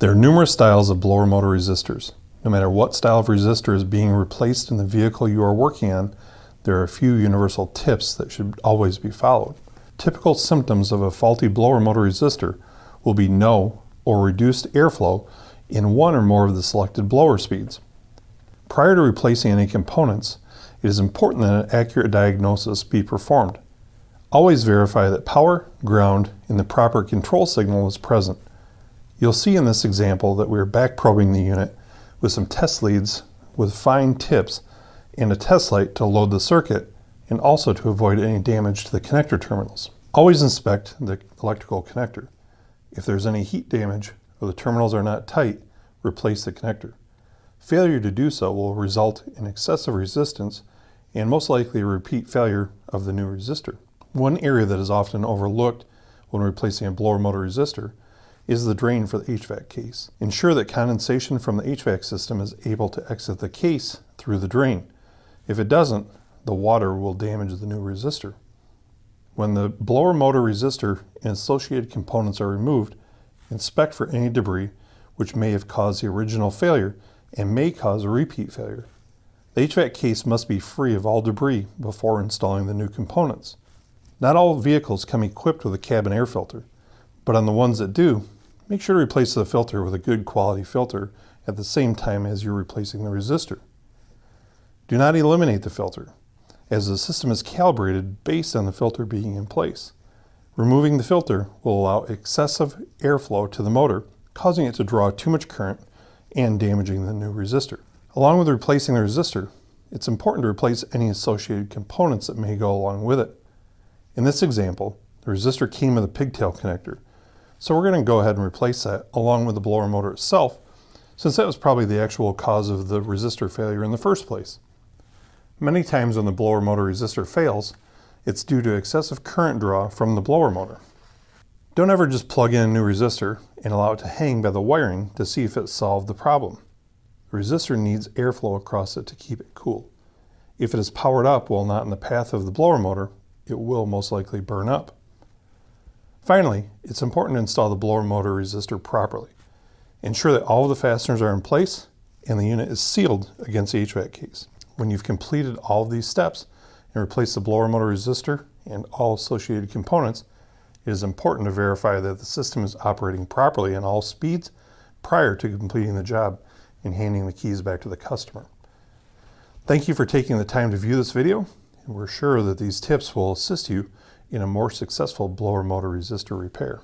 There are numerous styles of blower motor resistors. No matter what style of resistor is being replaced in the vehicle you are working on, there are a few universal tips that should always be followed. Typical symptoms of a faulty blower motor resistor will be no or reduced airflow in one or more of the selected blower speeds. Prior to replacing any components, it is important that an accurate diagnosis be performed. Always verify that power, ground, and the proper control signal is present. You'll see in this example that we are back probing the unit with some test leads with fine tips and a test light to load the circuit and also to avoid any damage to the connector terminals. Always inspect the electrical connector. If there's any heat damage or the terminals are not tight, replace the connector. Failure to do so will result in excessive resistance and most likely a repeat failure of the new resistor. One area that is often overlooked when replacing a blower motor resistor is the drain for the HVAC case. Ensure that condensation from the HVAC system is able to exit the case through the drain. If it doesn't, the water will damage the new resistor. When the blower motor resistor and associated components are removed, inspect for any debris which may have caused the original failure and may cause a repeat failure. The HVAC case must be free of all debris before installing the new components. Not all vehicles come equipped with a cabin air filter, but on the ones that do, make sure to replace the filter with a good quality filter at the same time as you're replacing the resistor. Do not eliminate the filter, as the system is calibrated based on the filter being in place. Removing the filter will allow excessive airflow to the motor, causing it to draw too much current and damaging the new resistor. Along with replacing the resistor, it's important to replace any associated components that may go along with it. In this example, the resistor came with a pigtail connector, so we're going to go ahead and replace that along with the blower motor itself, since that was probably the actual cause of the resistor failure in the first place. Many times when the blower motor resistor fails, it's due to excessive current draw from the blower motor. Don't ever just plug in a new resistor and allow it to hang by the wiring to see if it solved the problem. The resistor needs airflow across it to keep it cool. If it is powered up while not in the path of the blower motor, it will most likely burn up. Finally, it's important to install the blower motor resistor properly. Ensure that all of the fasteners are in place and the unit is sealed against the HVAC case. When you've completed all of these steps and replaced the blower motor resistor and all associated components, it is important to verify that the system is operating properly on all speeds prior to completing the job and handing the keys back to the customer. Thank you for taking the time to view this video, and we're sure that these tips will assist you in a more successful blower motor resistor repair.